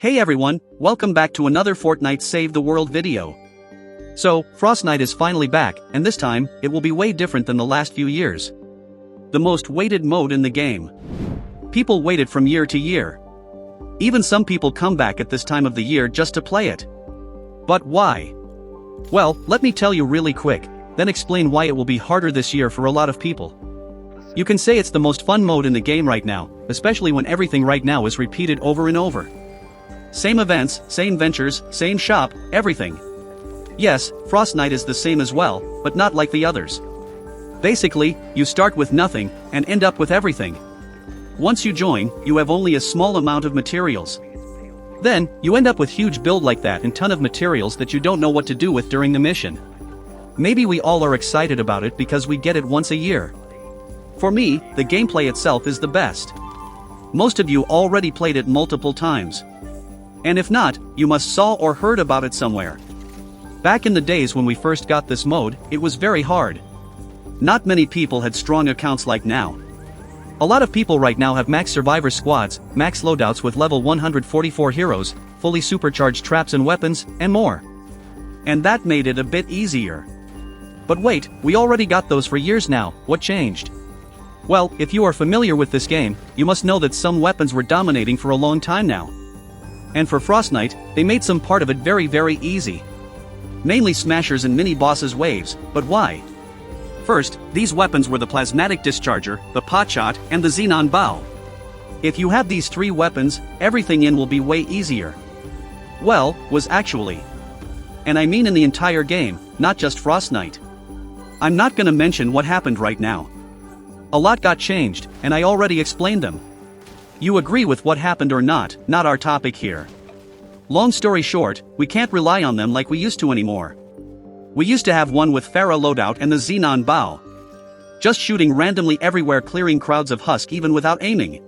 Hey everyone, welcome back to another Fortnite Save the World video. So, Frostnite is finally back, and this time, it will be way different than the last few years. The most waited mode in the game. People waited from year to year. Even some people come back at this time of the year just to play it. But why? Well, let me tell you really quick, then explain why it will be harder this year for a lot of people. You can say it's the most fun mode in the game right now, especially when everything right now is repeated over and over. Same events, same ventures, same shop, everything. Yes, Frostnite is the same as well, but not like the others. Basically, you start with nothing, and end up with everything. Once you join, you have only a small amount of materials. Then, you end up with huge build like that and ton of materials that you don't know what to do with during the mission. Maybe we all are excited about it because we get it once a year. For me, the gameplay itself is the best. Most of you already played it multiple times. And if not, you must saw or heard about it somewhere. Back in the days when we first got this mode, it was very hard. Not many people had strong accounts like now. A lot of people right now have max survivor squads, max loadouts with level 144 heroes, fully supercharged traps and weapons, and more. And that made it a bit easier. But wait, we already got those for years now, what changed? Well, if you are familiar with this game, you must know that some weapons were dominating for a long time now. And for Frostnite, they made some part of it very easy. Mainly smashers and mini-bosses waves, but why? First, these weapons were the plasmatic discharger, the potshot, and the xenon bow. If you have these three weapons, everything in will be way easier. Well, was actually. And I mean in the entire game, not just Frostnite. I'm not gonna mention what happened right now. A lot got changed, and I already explained them. You agree with what happened or not our topic here. Long story short, we can't rely on them like we used to anymore. We used to have one with Farah loadout and the xenon bow. Just shooting randomly everywhere, clearing crowds of husk even without aiming.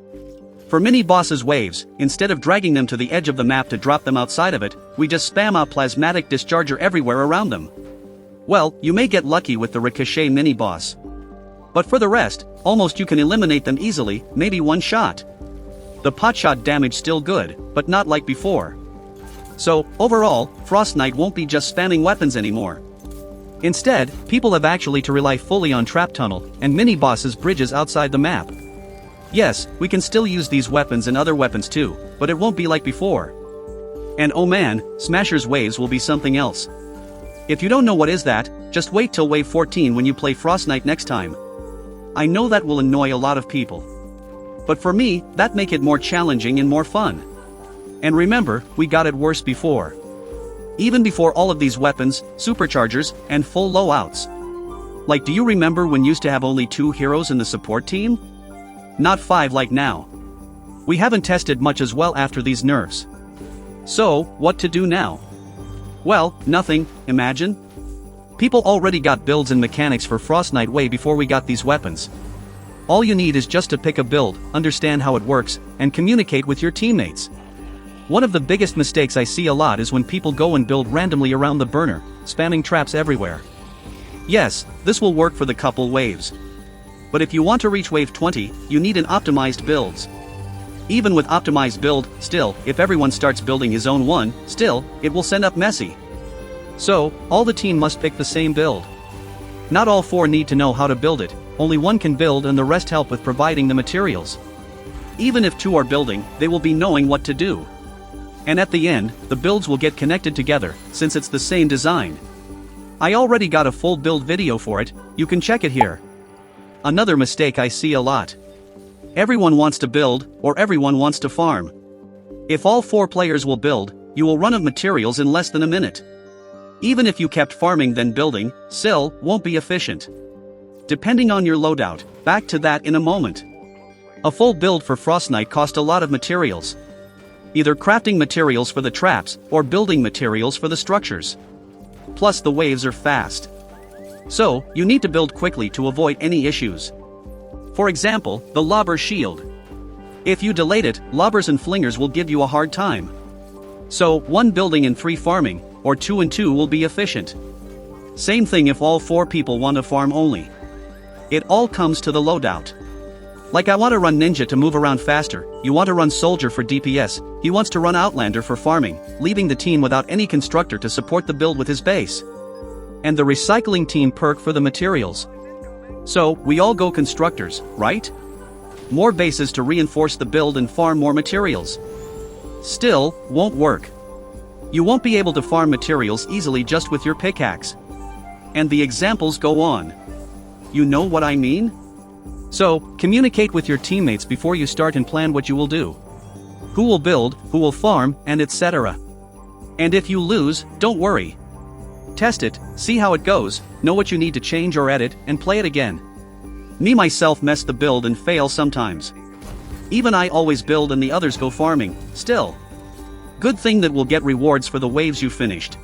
For mini bosses waves, instead of dragging them to the edge of the map to drop them outside of it, we just spam out plasmatic discharger everywhere around them. Well, you may get lucky with the ricochet mini boss. But for the rest, almost you can eliminate them easily, maybe one shot. The potshot damage still good, but not like before. So, overall, Frostnite won't be just spamming weapons anymore. Instead, people have actually to rely fully on trap tunnel and mini-bosses bridges outside the map. Yes, we can still use these weapons and other weapons too, but it won't be like before. And oh man, Smasher's waves will be something else. If you don't know what is that, just wait till wave 14 when you play Frostnite next time. I know that will annoy a lot of people. But for me, that make it more challenging and more fun. And remember, we got it worse before. Even before all of these weapons, superchargers, and full loadouts. Like, do you remember when used to have only 2 heroes in the support team? Not 5 like now. We haven't tested much as well after these nerfs. So, what to do now? Well, nothing, imagine? People already got builds and mechanics for Frostnite way before we got these weapons. All you need is just to pick a build, understand how it works, and communicate with your teammates. One of the biggest mistakes I see a lot is when people go and build randomly around the burner, spamming traps everywhere. Yes, this will work for the couple waves. But if you want to reach wave 20, you need an optimized builds. Even with optimized build, still, if everyone starts building his own one, still, it will send up messy. So, all the team must pick the same build. Not all 4 need to know how to build it, only one can build and the rest help with providing the materials. Even if 2 are building, they will be knowing what to do. And at the end, the builds will get connected together, since it's the same design. I already got a full build video for it, you can check it here. Another mistake I see a lot. Everyone wants to build, or everyone wants to farm. If all 4 players will build, you will run out of materials in less than a minute. Even if you kept farming then building, still won't be efficient. Depending on your loadout, back to that in a moment. A full build for Frostnite cost a lot of materials. Either crafting materials for the traps, or building materials for the structures. Plus the waves are fast. So, you need to build quickly to avoid any issues. For example, the lobber shield. If you delayed it, lobbers and flingers will give you a hard time. So, 1 building and 3 farming, or 2 and 2 will be efficient. Same thing if all 4 people want to farm only. It all comes to the loadout. Like I want to run ninja to move around faster, you want to run soldier for DPS, he wants to run outlander for farming, leaving the team without any constructor to support the build with his base. And the recycling team perk for the materials. So, we all go constructors, right? More bases to reinforce the build and farm more materials. Still, won't work. You won't be able to farm materials easily just with your pickaxe. And the examples go on. You know what I mean? So, communicate with your teammates before you start and plan what you will do. Who will build, who will farm, and etc. And if you lose, don't worry. Test it, see how it goes, know what you need to change or edit, and play it again. Me myself mess the build and fail sometimes. Even I always build and the others go farming, still. Good thing that we'll get rewards for the waves you finished.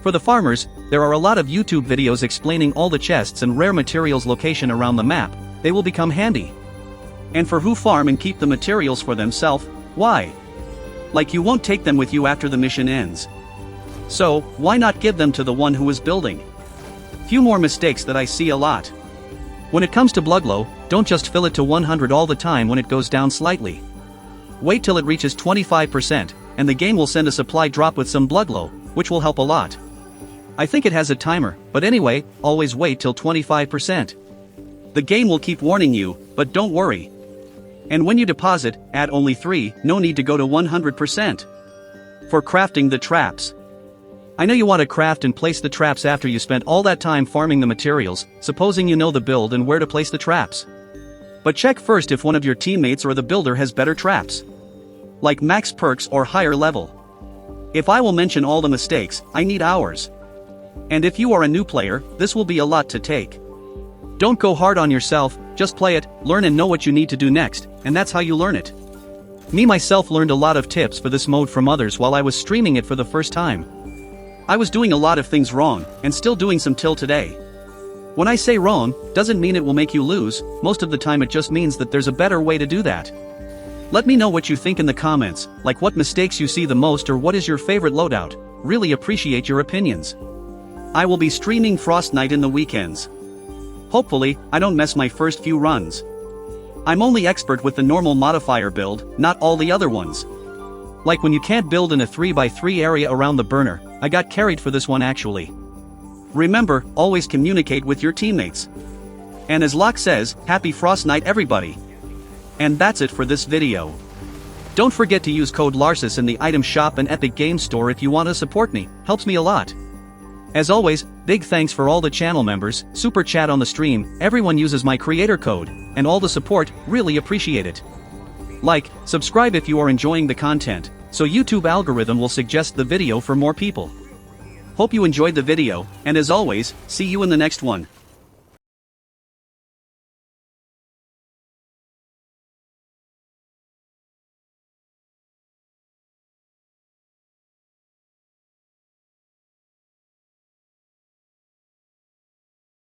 For the farmers, there are a lot of YouTube videos explaining all the chests and rare materials location around the map, they will become handy. And for who farm and keep the materials for themselves, why? Like you won't take them with you after the mission ends. So, why not give them to the one who is building? Few more mistakes that I see a lot. When it comes to Bloodglow, don't just fill it to 100 all the time when it goes down slightly. Wait till it reaches 25%, and the game will send a supply drop with some Bloodglow, which will help a lot. I think it has a timer, but anyway, always wait till 25%. The game will keep warning you, but don't worry. And when you deposit, add only 3, no need to go to 100%. For crafting the traps. I know you want to craft and place the traps after you spent all that time farming the materials, supposing you know the build and where to place the traps. But check first if one of your teammates or the builder has better traps. Like max perks or higher level. If I will mention all the mistakes, I need hours. And if you are a new player, this will be a lot to take. Don't go hard on yourself, just play it, learn and know what you need to do next, and that's how you learn it. Me myself learned a lot of tips for this mode from others while I was streaming it for the first time. I was doing a lot of things wrong, and still doing some till today. When I say wrong, doesn't mean it will make you lose, most of the time it just means that there's a better way to do that. Let me know what you think in the comments, like what mistakes you see the most or what is your favorite loadout, really appreciate your opinions. I will be streaming Frostnite in the weekends. Hopefully, I don't mess my first few runs. I'm only expert with the normal modifier build, not all the other ones. Like when you can't build in a 3x3 area around the burner, I got carried for this one actually. Remember, always communicate with your teammates. And as Locke says, happy Frostnite everybody. And that's it for this video. Don't forget to use code Larsis in the item shop and Epic Games Store if you want to support me, helps me a lot. As always, big thanks for all the channel members, super chat on the stream, everyone uses my creator code, and all the support, really appreciate it. Like, subscribe if you are enjoying the content, so YouTube algorithm will suggest the video for more people. Hope you enjoyed the video, and as always, see you in the next one.